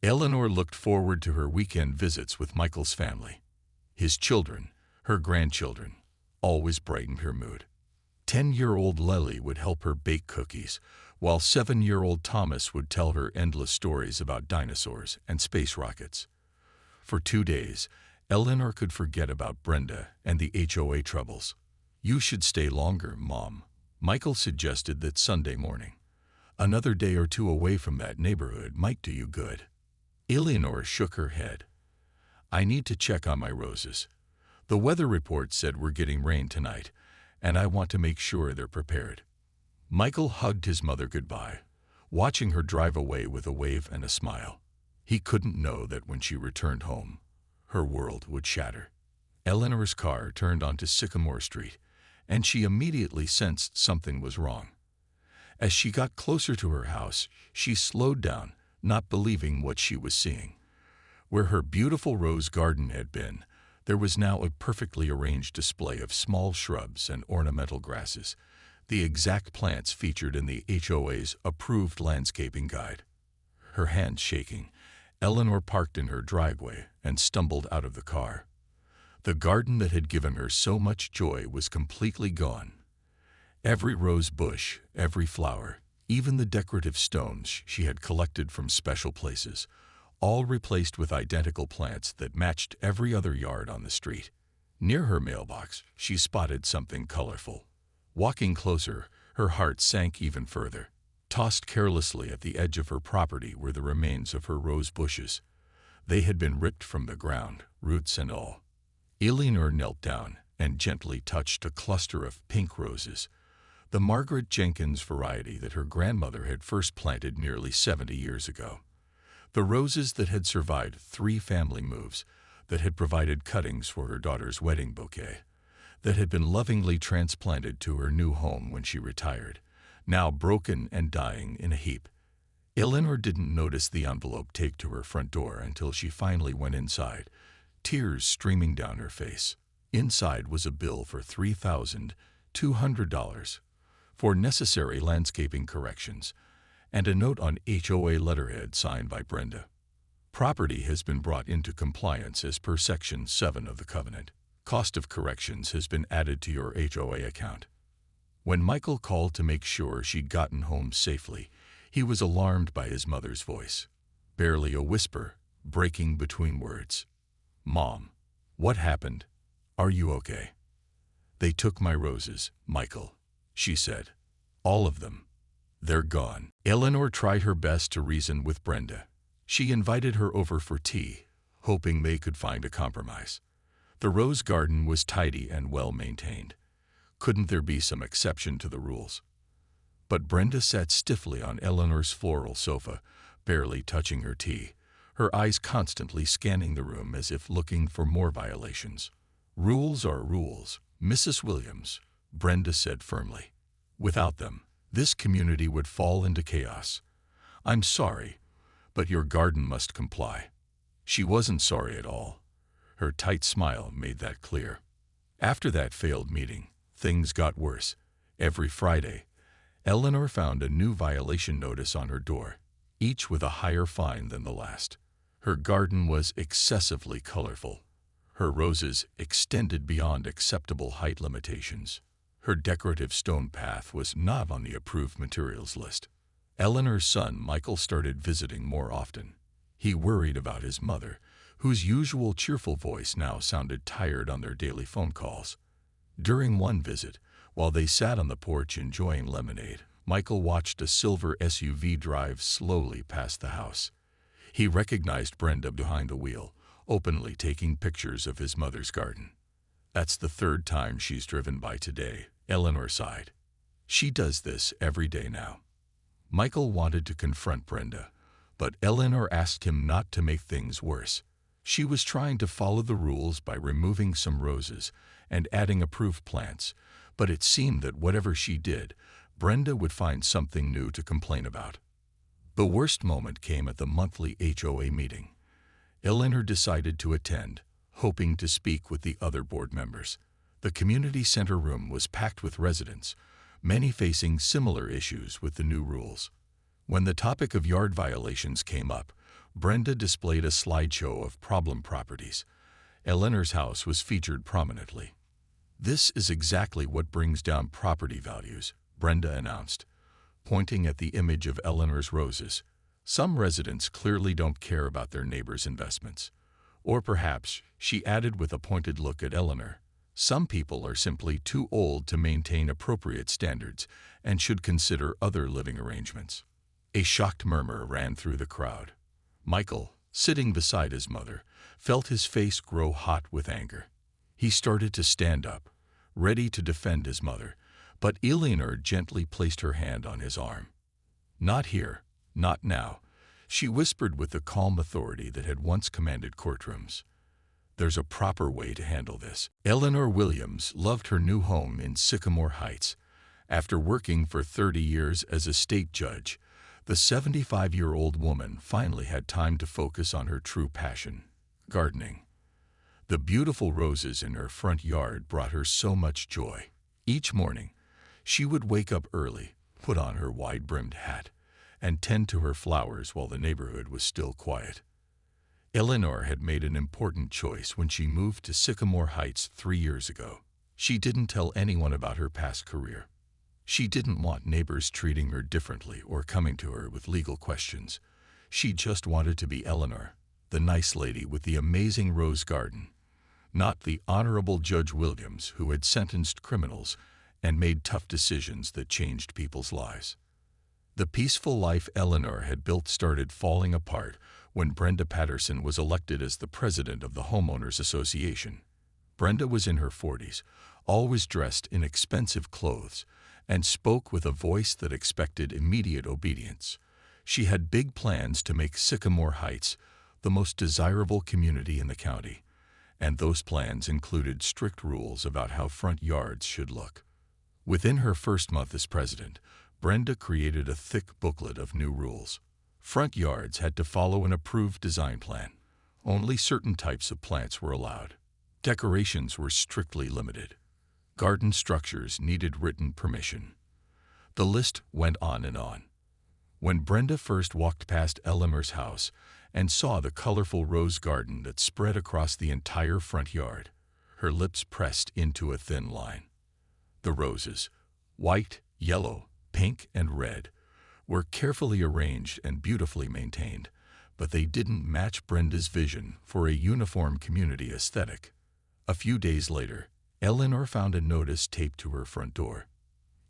Eleanor looked forward to her weekend visits with Michael's family. His children, her grandchildren, always brightened her mood. 10-year-old Lily would help her bake cookies, while 7-year-old Thomas would tell her endless stories about dinosaurs and space rockets. For 2 days, Eleanor could forget about Brenda and the HOA troubles. "You should stay longer, Mom," Michael suggested that Sunday morning. "Another day or two away from that neighborhood might do you good." Eleanor shook her head. "I need to check on my roses. The weather report said we're getting rain tonight, and I want to make sure they're prepared." Michael hugged his mother goodbye, watching her drive away with a wave and a smile. He couldn't know that when she returned home, her world would shatter. Eleanor's car turned onto Sycamore Street, and she immediately sensed something was wrong. As she got closer to her house, she slowed down, not believing what she was seeing. Where her beautiful rose garden had been, there was now a perfectly arranged display of small shrubs and ornamental grasses, the exact plants featured in the HOA's approved landscaping guide. Her hands shaking, Eleanor parked in her driveway and stumbled out of the car. The garden that had given her so much joy was completely gone. Every rose bush, every flower, even the decorative stones she had collected from special places, all replaced with identical plants that matched every other yard on the street. Near her mailbox, she spotted something colorful. Walking closer, her heart sank even further. Tossed carelessly at the edge of her property were the remains of her rose bushes. They had been ripped from the ground, roots and all. Eleanor knelt down and gently touched a cluster of pink roses, the Margaret Jenkins variety that her grandmother had first planted nearly 70 years ago. The roses that had survived 3 family moves, that had provided cuttings for her daughter's wedding bouquet, that had been lovingly transplanted to her new home when she retired, now broken and dying in a heap. Eleanor didn't notice the envelope taped to her front door until she finally went inside, tears streaming down her face. Inside was a bill for $3,200 for necessary landscaping corrections, and a note on HOA letterhead signed by Brenda. "Property has been brought into compliance as per Section 7 of the Covenant. Cost of corrections has been added to your HOA account." When Michael called to make sure she'd gotten home safely, he was alarmed by his mother's voice. Barely a whisper, breaking between words. "Mom, what happened? Are you okay?" "They took my roses, Michael," she said. "All of them. They're gone." Eleanor tried her best to reason with Brenda. She invited her over for tea, hoping they could find a compromise. The rose garden was tidy and well maintained. Couldn't there be some exception to the rules? But Brenda sat stiffly on Eleanor's floral sofa, barely touching her tea, her eyes constantly scanning the room as if looking for more violations. "Rules are rules, Mrs. Williams," Brenda said firmly. "Without them, this community would fall into chaos. I'm sorry, but your garden must comply." She wasn't sorry at all. Her tight smile made that clear. After that failed meeting, things got worse. Every Friday, Eleanor found a new violation notice on her door, each with a higher fine than the last. Her garden was excessively colorful. Her roses extended beyond acceptable height limitations. Her decorative stone path was not on the approved materials list. Eleanor's son, Michael, started visiting more often. He worried about his mother, whose usual cheerful voice now sounded tired on their daily phone calls. During one visit, while they sat on the porch enjoying lemonade, Michael watched a silver SUV drive slowly past the house. He recognized Brenda behind the wheel, openly taking pictures of his mother's garden. "That's the 3rd time she's driven by today," Eleanor sighed. "She does this every day now." Michael wanted to confront Brenda, but Eleanor asked him not to make things worse. She was trying to follow the rules by removing some roses and adding approved plants, but it seemed that whatever she did, Brenda would find something new to complain about. The worst moment came at the monthly HOA meeting. Eleanor decided to attend, hoping to speak with the other board members. The community center room was packed with residents, many facing similar issues with the new rules. When the topic of yard violations came up, Brenda displayed a slideshow of problem properties. Eleanor's house was featured prominently. "This is exactly what brings down property values," Brenda announced, pointing at the image of Eleanor's roses. "Some residents clearly don't care about their neighbors' investments." Or perhaps, she added with a pointed look at Eleanor, "some people are simply too old to maintain appropriate standards and should consider other living arrangements." A shocked murmur ran through the crowd. Michael, sitting beside his mother, felt his face grow hot with anger. He started to stand up, ready to defend his mother, but Eleanor gently placed her hand on his arm. "Not here, not now," she whispered with the calm authority that had once commanded courtrooms. "There's a proper way to handle this." Eleanor Williams loved her new home in Sycamore Heights. After working for 30 years as a state judge, the 75-year-old woman finally had time to focus on her true passion, gardening. The beautiful roses in her front yard brought her so much joy. Each morning, she would wake up early, put on her wide-brimmed hat, and tend to her flowers while the neighborhood was still quiet. Eleanor had made an important choice when she moved to Sycamore Heights 3 years ago. She didn't tell anyone about her past career. She didn't want neighbors treating her differently or coming to her with legal questions. She just wanted to be Eleanor, the nice lady with the amazing rose garden, not the Honorable Judge Williams who had sentenced criminals and made tough decisions that changed people's lives. The peaceful life Eleanor had built started falling apart when Brenda Patterson was elected as the president of the Homeowners Association. Brenda was in her 40s, always dressed in expensive clothes, and spoke with a voice that expected immediate obedience. She had big plans to make Sycamore Heights the most desirable community in the county, and those plans included strict rules about how front yards should look. Within her first month as president, Brenda created a thick booklet of new rules. Front yards had to follow an approved design plan. Only certain types of plants were allowed. Decorations were strictly limited. Garden structures needed written permission. The list went on and on. When Brenda first walked past Eleanor's house and saw the colorful rose garden that spread across the entire front yard, her lips pressed into a thin line. The roses, white, yellow, pink, and red, were carefully arranged and beautifully maintained, but they didn't match Brenda's vision for a uniform community aesthetic. A few days later, Eleanor found a notice taped to her front door.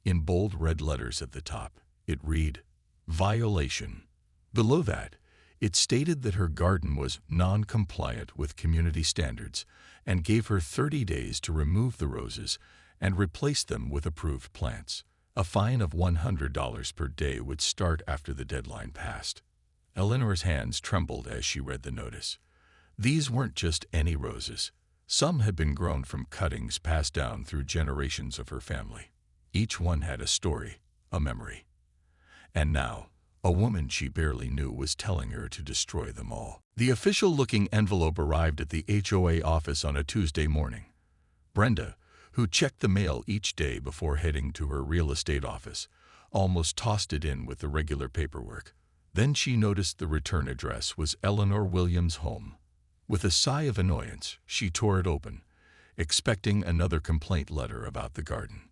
In bold red letters at the top, it read, "Violation." Below that, it stated that her garden was non-compliant with community standards and gave her 30 days to remove the roses and replace them with approved plants. A fine of $100 per day would start after the deadline passed. Eleanor's hands trembled as she read the notice. These weren't just any roses. Some had been grown from cuttings passed down through generations of her family. Each one had a story, a memory. And now, a woman she barely knew was telling her to destroy them all. The official-looking envelope arrived at the HOA office on a Tuesday morning. Brenda, who checked the mail each day before heading to her real estate office, almost tossed it in with the regular paperwork. Then she noticed the return address was Eleanor Williams' home. With a sigh of annoyance, she tore it open, expecting another complaint letter about the garden.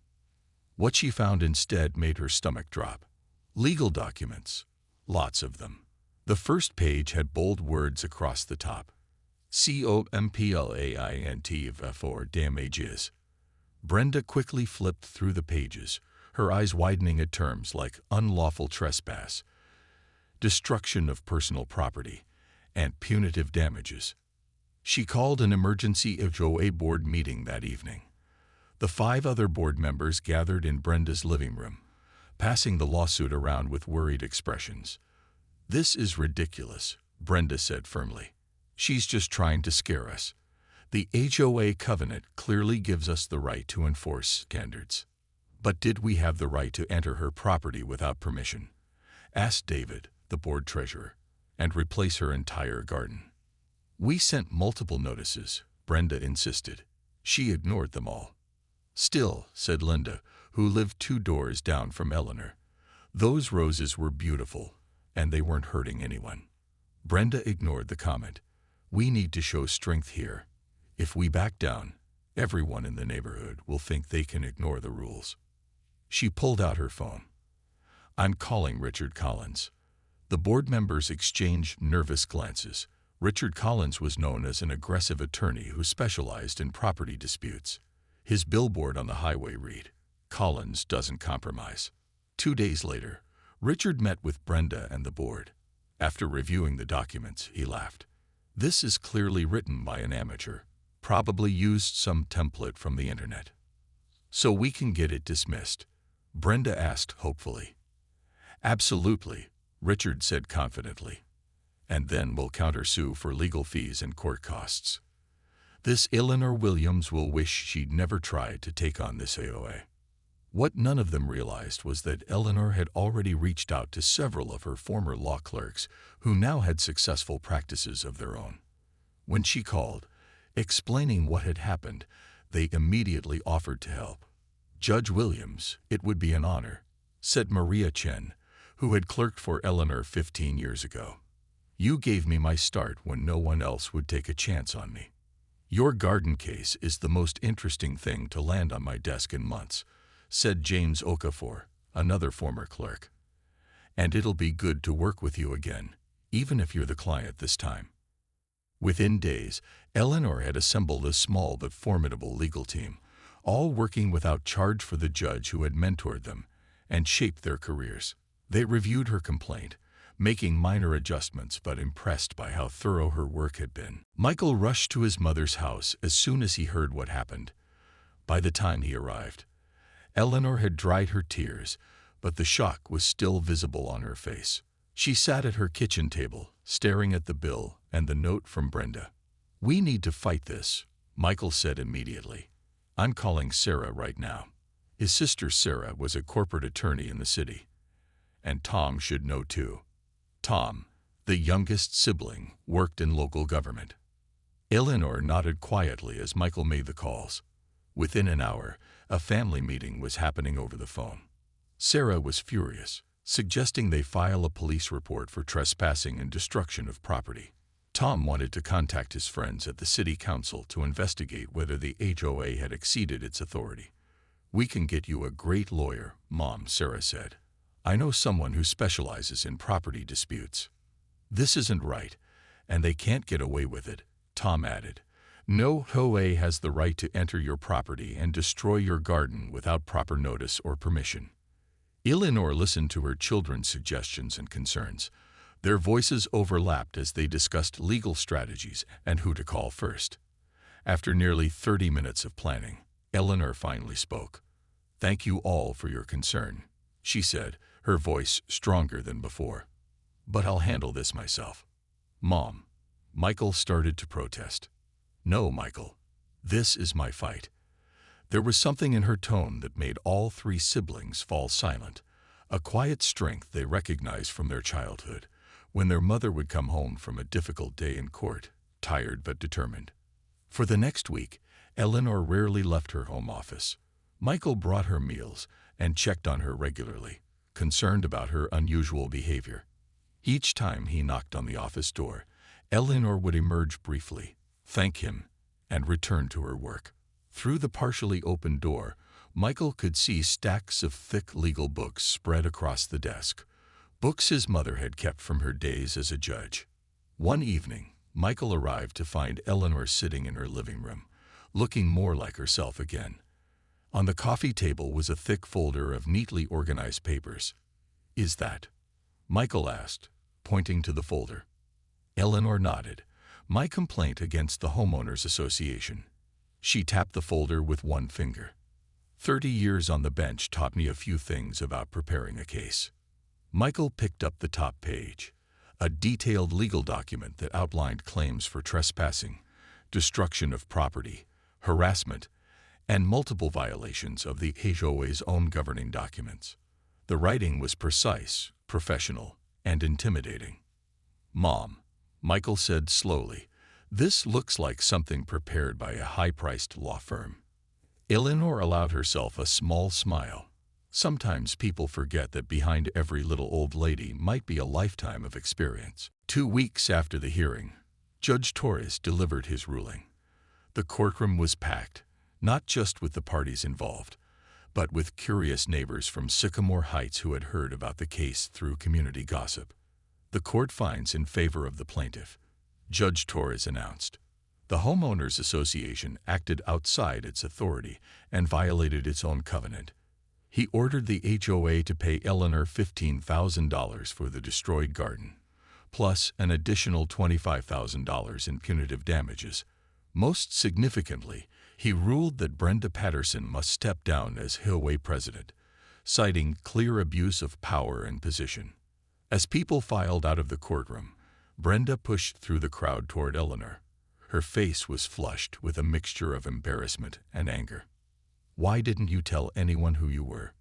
What she found instead made her stomach drop. Legal documents. Lots of them. The first page had bold words across the top. COMPLAINT for damages. Brenda quickly flipped through the pages, her eyes widening at terms like unlawful trespass, destruction of personal property, and punitive damages. She called an emergency HOA board meeting that evening. The 5 other board members gathered in Brenda's living room, passing the lawsuit around with worried expressions. "This is ridiculous," Brenda said firmly. "She's just trying to scare us. The HOA covenant clearly gives us the right to enforce standards." "But did we have the right to enter her property without permission?" asked David, the board treasurer, "and replace her entire garden?" "We sent multiple notices," Brenda insisted. She ignored them all. "Still," said Linda, who lived 2 doors down from Eleanor, "those roses were beautiful, and they weren't hurting anyone." Brenda ignored the comment. We need to show strength here. If we back down, everyone in the neighborhood will think they can ignore the rules. She pulled out her phone. I'm calling Richard Collins. The board members exchanged nervous glances. Richard Collins was known as an aggressive attorney who specialized in property disputes. His billboard on the highway read, "Collins doesn't compromise." 2 days later, Richard met with Brenda and the board. After reviewing the documents, he laughed. This is clearly written by an amateur, probably used some template from the internet. So we can get it dismissed? Brenda asked hopefully. Absolutely, Richard said confidently. And then we'll countersue for legal fees and court costs. This Eleanor Williams will wish she'd never tried to take on this HOA. What none of them realized was that Eleanor had already reached out to several of her former law clerks who now had successful practices of their own. When she called, explaining what had happened, they immediately offered to help. Judge Williams, it would be an honor, said Maria Chen, who had clerked for Eleanor 15 years ago. You gave me my start when no one else would take a chance on me. Your garden case is the most interesting thing to land on my desk in months, said James Okafor, another former clerk. And it'll be good to work with you again, even if you're the client this time. Within days, Eleanor had assembled a small but formidable legal team, all working without charge for the judge who had mentored them and shaped their careers. They reviewed her complaint, making minor adjustments but impressed by how thorough her work had been. Michael rushed to his mother's house as soon as he heard what happened. By the time he arrived, Eleanor had dried her tears, but the shock was still visible on her face. She sat at her kitchen table, staring at the bill and the note from Brenda. We need to fight this, Michael said immediately. I'm calling Sarah right now. His sister Sarah was a corporate attorney in the city. And Tom should know too. Tom, the youngest sibling, worked in local government. Eleanor nodded quietly as Michael made the calls. Within an hour, a family meeting was happening over the phone. Sarah was furious, suggesting they file a police report for trespassing and destruction of property. Tom wanted to contact his friends at the city council to investigate whether the HOA had exceeded its authority. We can get you a great lawyer, Mom, Sarah said. I know someone who specializes in property disputes. This isn't right, and they can't get away with it, Tom added. No HOA has the right to enter your property and destroy your garden without proper notice or permission. Eleanor listened to her children's suggestions and concerns. Their voices overlapped as they discussed legal strategies and who to call first. After nearly 30 minutes of planning, Eleanor finally spoke. Thank you all for your concern, she said, her voice stronger than before. But I'll handle this myself. Mom, Michael started to protest. No, Michael, this is my fight. There was something in her tone that made all three siblings fall silent, a quiet strength they recognized from their childhood, when their mother would come home from a difficult day in court, tired but determined. For the next week, Eleanor rarely left her home office. Michael brought her meals and checked on her regularly, concerned about her unusual behavior. Each time he knocked on the office door, Eleanor would emerge briefly, thank him, and return to her work. Through the partially open door, Michael could see stacks of thick legal books spread across the desk, books his mother had kept from her days as a judge. One evening, Michael arrived to find Eleanor sitting in her living room, looking more like herself again. On the coffee table was a thick folder of neatly organized papers. Is that? Michael asked, pointing to the folder. Eleanor nodded. My complaint against the Homeowners Association. She tapped the folder with one finger. 30 years on the bench taught me a few things about preparing a case. Michael picked up the top page, a detailed legal document that outlined claims for trespassing, destruction of property, harassment, and multiple violations of the HOA's own governing documents. The writing was precise, professional, and intimidating. Mom, Michael said slowly, this looks like something prepared by a high-priced law firm. Eleanor allowed herself a small smile. Sometimes people forget that behind every little old lady might be a lifetime of experience. 2 weeks after the hearing, Judge Torres delivered his ruling. The courtroom was packed, not just with the parties involved, but with curious neighbors from Sycamore Heights who had heard about the case through community gossip. The court finds in favor of the plaintiff, Judge Torres announced. The Homeowners Association acted outside its authority and violated its own covenant. He ordered the HOA to pay Eleanor $15,000 for the destroyed garden, plus an additional $25,000 in punitive damages. Most significantly, he ruled that Brenda Patterson must step down as HOA president, citing clear abuse of power and position. As people filed out of the courtroom, Brenda pushed through the crowd toward Eleanor. Her face was flushed with a mixture of embarrassment and anger. "Why didn't you tell anyone who you were?"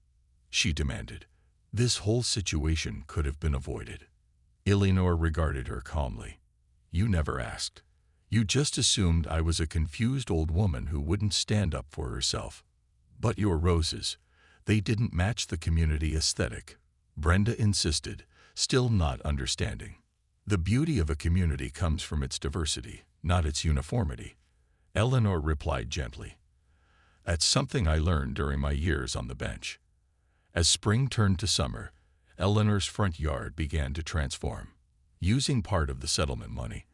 she demanded. "This whole situation could have been avoided." Eleanor regarded her calmly. "You never asked. You just assumed I was a confused old woman who wouldn't stand up for herself. But your roses, they didn't match the community aesthetic," Brenda insisted, still not understanding. "The beauty of a community comes from its diversity, not its uniformity," Eleanor replied gently. "That's something I learned during my years on the bench." As spring turned to summer, Eleanor's front yard began to transform. Using part of the settlement money,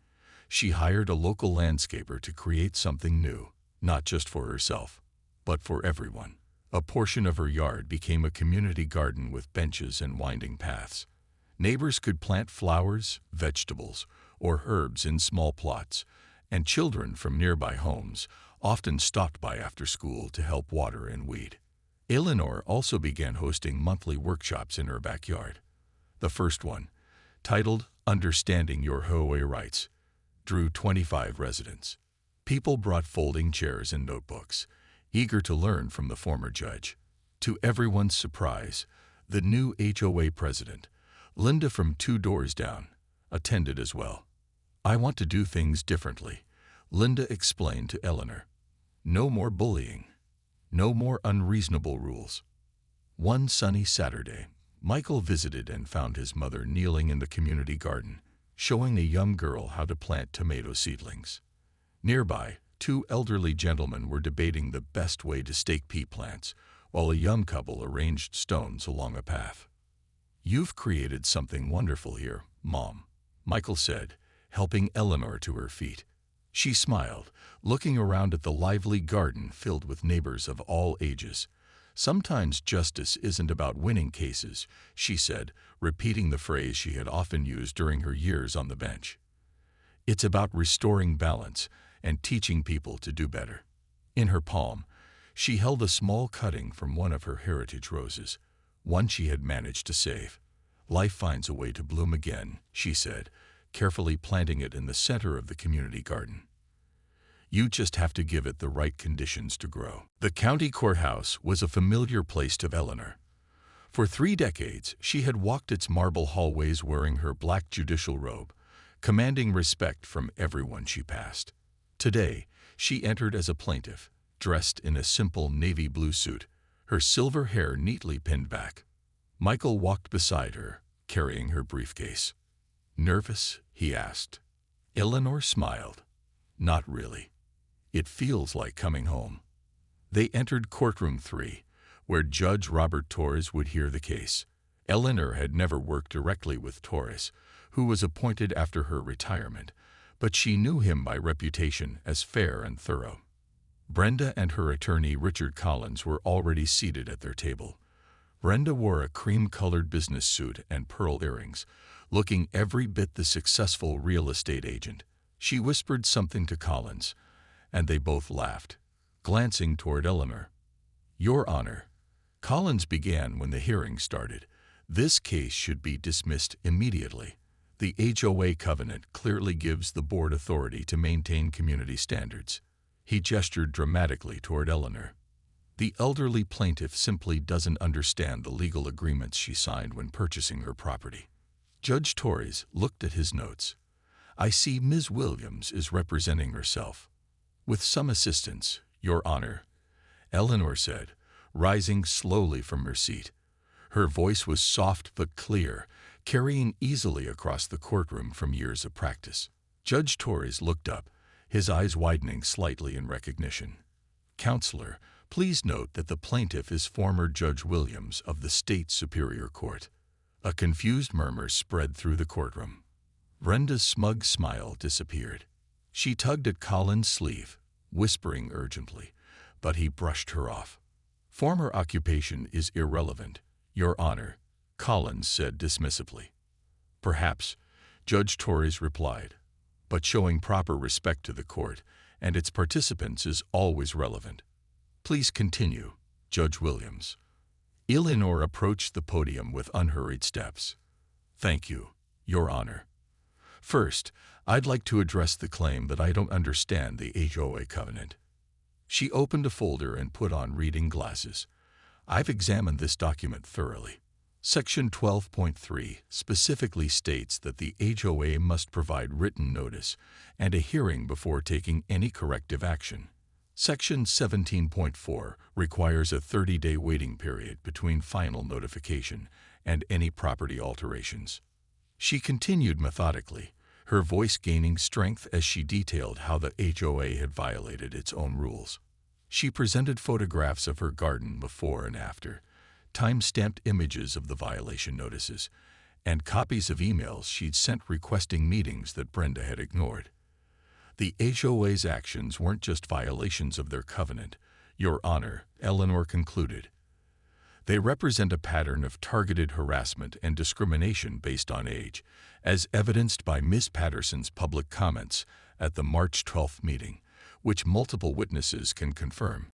she hired a local landscaper to create something new, not just for herself, but for everyone. A portion of her yard became a community garden with benches and winding paths. Neighbors could plant flowers, vegetables, or herbs in small plots, and children from nearby homes often stopped by after school to help water and weed. Eleanor also began hosting monthly workshops in her backyard. The first one, titled Understanding Your HOA Rights, drew 25 residents. People brought folding chairs and notebooks, eager to learn from the former judge. To everyone's surprise, the new HOA president, Linda from 2 doors down, attended as well. "I want to do things differently," Linda explained to Eleanor. "No more bullying. No more unreasonable rules." One sunny Saturday, Michael visited and found his mother kneeling in the community garden, showing a young girl how to plant tomato seedlings. Nearby, 2 elderly gentlemen were debating the best way to stake pea plants, while a young couple arranged stones along a path. "You've created something wonderful here, Mom," Michael said, helping Eleanor to her feet. She smiled, looking around at the lively garden filled with neighbors of all ages. "Sometimes justice isn't about winning cases," she said, repeating the phrase she had often used during her years on the bench. "It's about restoring balance and teaching people to do better." In her palm, she held a small cutting from one of her heritage roses, one she had managed to save. "Life finds a way to bloom again," she said, carefully planting it in the center of the community garden. "You just have to give it the right conditions to grow." The county courthouse was a familiar place to Eleanor. For 3 decades, she had walked its marble hallways wearing her black judicial robe, commanding respect from everyone she passed. Today, she entered as a plaintiff, dressed in a simple navy blue suit, her silver hair neatly pinned back. Michael walked beside her, carrying her briefcase. "Nervous?" he asked. Eleanor smiled. "Not really. It feels like coming home." They entered courtroom 3, where Judge Robert Torres would hear the case. Eleanor had never worked directly with Torres, who was appointed after her retirement, but she knew him by reputation as fair and thorough. Brenda and her attorney Richard Collins were already seated at their table. Brenda wore a cream-colored business suit and pearl earrings, looking every bit the successful real estate agent. She whispered something to Collins, and they both laughed, glancing toward Eleanor. "Your Honor," Collins began when the hearing started, "this case should be dismissed immediately. The HOA covenant clearly gives the board authority to maintain community standards." He gestured dramatically toward Eleanor. "The elderly plaintiff simply doesn't understand the legal agreements she signed when purchasing her property." Judge Torres looked at his notes. "I see Ms. Williams is representing herself." "With some assistance, Your Honor," Eleanor said, rising slowly from her seat. Her voice was soft but clear, carrying easily across the courtroom from years of practice. Judge Torres looked up, his eyes widening slightly in recognition. "Counselor, please note that the plaintiff is former Judge Williams of the State Superior Court." A confused murmur spread through the courtroom. Brenda's smug smile disappeared. She tugged at Colin's sleeve, whispering urgently, but he brushed her off. "Former occupation is irrelevant, Your Honor," Collins said dismissively. "Perhaps," Judge Torres replied, "but showing proper respect to the court and its participants is always relevant. Please continue, Judge Williams." Eleanor approached the podium with unhurried steps. "Thank you, Your Honor. First, I'd like to address the claim that I don't understand the HOA covenant." She opened a folder and put on reading glasses. "I've examined this document thoroughly. Section 12.3 specifically states that the HOA must provide written notice and a hearing before taking any corrective action. Section 17.4 requires a 30-day waiting period between final notification and any property alterations." She continued methodically, her voice gaining strength as she detailed how the HOA had violated its own rules. She presented photographs of her garden before and after, time-stamped images of the violation notices, and copies of emails she'd sent requesting meetings that Brenda had ignored. The HOA's actions weren't just violations of their covenant, Your Honor, Eleanor concluded. They represent a pattern of targeted harassment and discrimination based on age, as evidenced by Ms. Patterson's public comments at the March 12 meeting, which multiple witnesses can confirm.